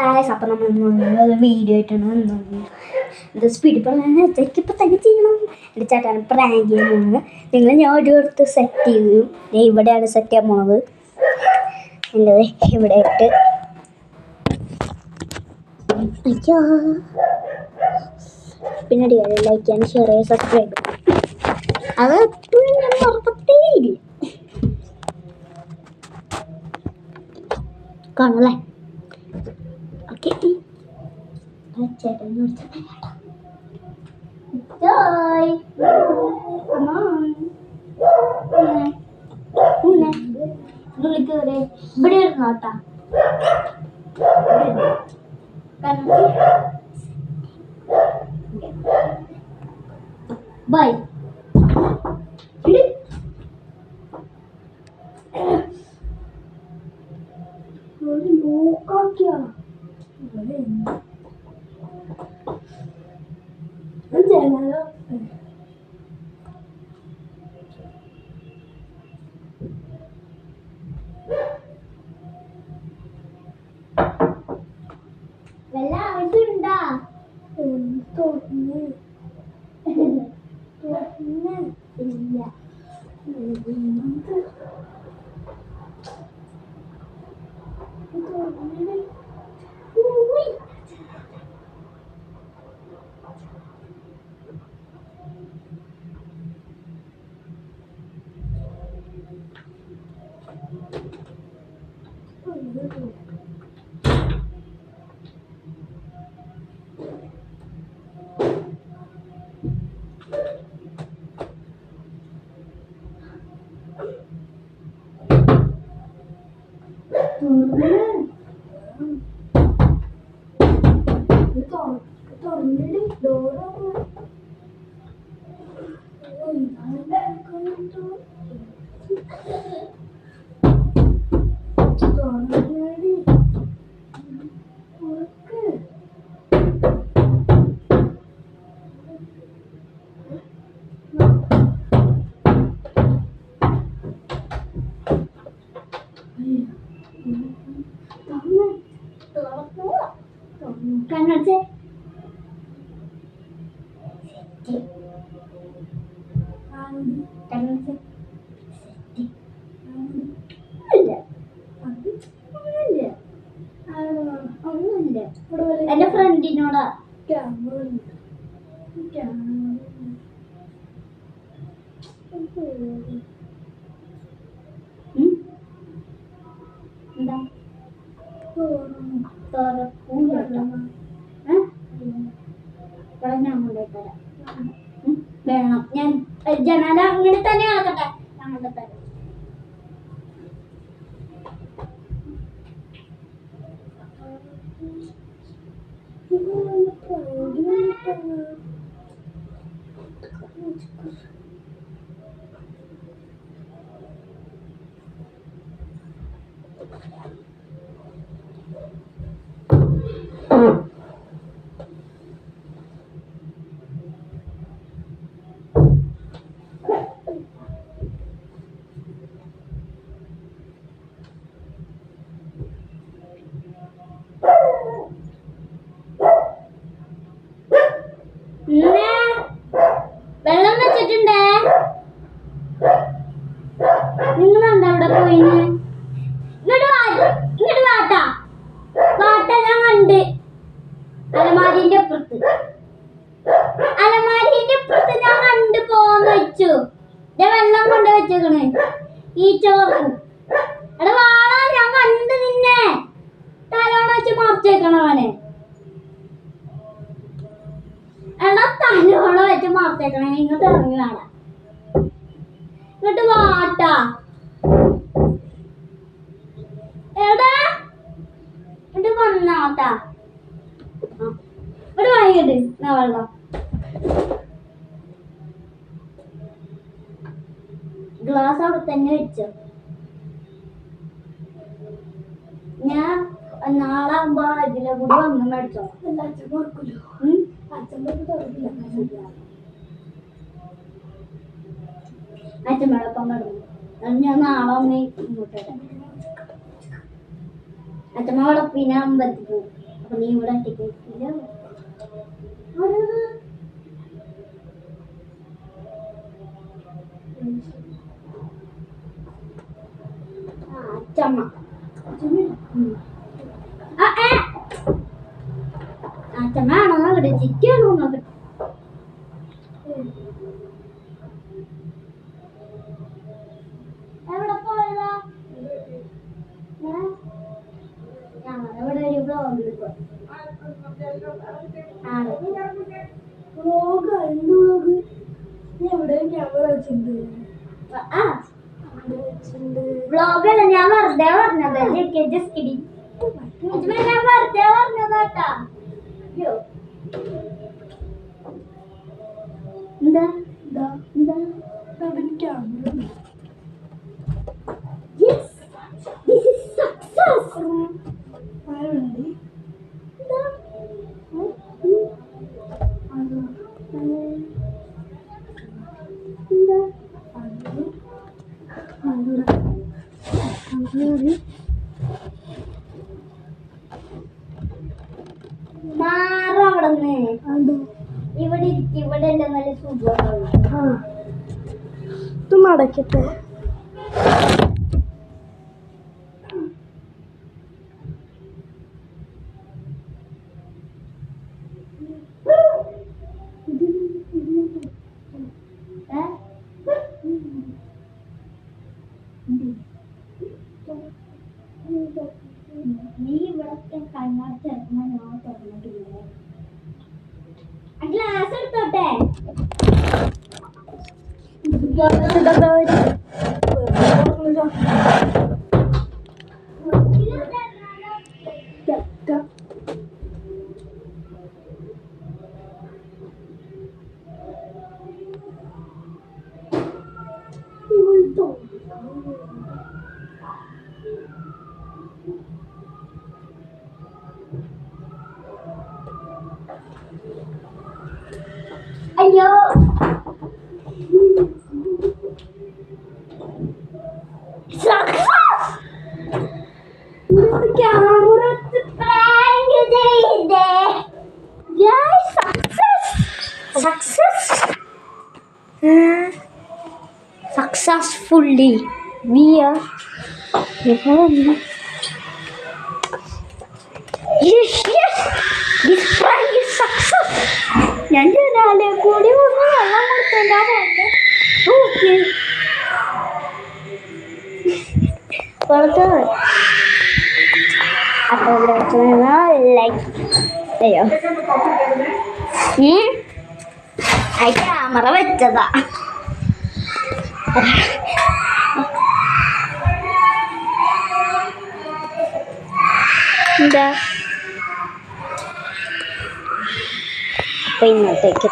Guys, അപ്പം നമ്മൾ video ആയിട്ടാണ് ഇത് സ്പീഡിൽ പറഞ്ഞാൽ ഇപ്പം തന്നെ ചെയ്യണം. എൻ്റെ ചേട്ടാണ് പ്രാങ്ക് ചെയ്യാൻ പോകുന്നത്. ഞാൻ ഒരു അടുത്ത് സെറ്റ് ചെയ്തു. ഞാൻ ഇവിടെയാണ് സെറ്റ് ചെയ്യാൻ പോകുന്നത്. എൻ്റെ ഇവിടെ ഇട്ട് പിന്നെ ലൈക്ക് ചെയ്യാൻ, ഷെയർ ചെയ്യാൻ, സബ്സ്ക്രൈബ് അത് എപ്പോഴും ഞാൻ മറക്കത്തേയില്ല. കാണല്ലേ? ഓക്കെ, ചേട്ടൻ ഇവിടെ ഇരുന്നോട്ടാ. ബൈ. വല്ല ആവശ്യമുണ്ടാ? ഇല്ല. കണ്ണടച്ചേ. കണ്ണടച്ചേ. ഒന്നുമില്ല. എന്റെ ഫ്രണ്ടിനോടാ. എന്താ ഞാൻ കൊണ്ടുപോയിത്തരാം. വേണം. ഞാൻ ജനാല അങ്ങനെ തന്നെ നടക്കട്ടെ. ഞാൻ കൊണ്ടുതരാം. വെള്ളം വെച്ചിട്ടുണ്ടേ. നിങ്ങളെന്താ അവിടെ പോയിന്ന്? ഇങ്ങോട്ട് വാട്ടാ. ഞാൻ കണ്ട് അലമാരിന്റെ അപ്പുറത്ത് ഞാൻ കണ്ട് പോന്ന് വെച്ചു. വെള്ളം കൊണ്ട് വെച്ചേക്കണ് ഈ ചോറും. എടാ വാടാ, ഞാൻ കണ്ട് നിന്നെ. തലോണ വെച്ച് മറച്ചേക്കണവനെ. എടാ തലോണ വെച്ച് മറച്ചേക്കണേ. ഇങ്ങോട്ട് ഇറങ്ങി വേണം. ഇങ്ങോട്ട് വാട്ടാ. എടാ ഇങ്ങോട്ട് വന്നാട്ടാ. ഇവിടെ വാങ്ങിട്ട് വെള്ളം. ഗ്ലാസ് അവിടെ തന്നെ വെച്ചോ. ഞാൻ നാളെ ആകുമ്പോ ഇതിലെ കൂടി വന്ന് മേടിച്ചോ. അച്ഛമ്മയോടൊപ്പം കിടന്നു. ഞാൻ നാളെ ഒന്ന് ഇങ്ങോട്ടെ. അച്ഛമ്മ പിന്നെ അമ്പലത്തിൽ പോകും. അപ്പൊ നീ ഇവിടെ ഒറ്റയ്ക്കില്ല. അച്ചമ്മ അച്ചമ്മയാണോ നോക്കട്ടെ, ചിറ്റിയാണോ നോക്കട്ടെ. എവിടെ പോയതാ? ഞങ്ങളിവിടെ ഒരു ബ്ലോഗ് ബ്ലോഗല്ല, ഞാൻ വെറുതെ പറഞ്ഞത്. ഞാൻ വെറുതെ പറഞ്ഞതാട്ടാ. എന്താ എന്താ Yes, this is success. മാറവിടന്ന് ഇവിടെ ഇവിടെ എന്റെ നല്ല സുഖം മടക്കട്ടെ. നീ ഇവിടത്തെ കണ്ണാടി ഞാൻ തുറന്നിട്ടില്ലേ? ഗ്ലാസ് എടുത്തോട്ടെ. അയ്യോ successfully we are yes this prank is success. ഞാൻ ഒരാളെ കൂടി ഒന്ന് വെള്ളം കൊടുത്തേണ്ടാ പോട്ടെ. ഓക്കെ പുറത്ത് അപ്പോൾ ലൈക്ക് അയ്യോ ആ ക്യാമറ വെച്ചതാ. എന്താ അപ്പൊ ഇന്നത്തേക്ക്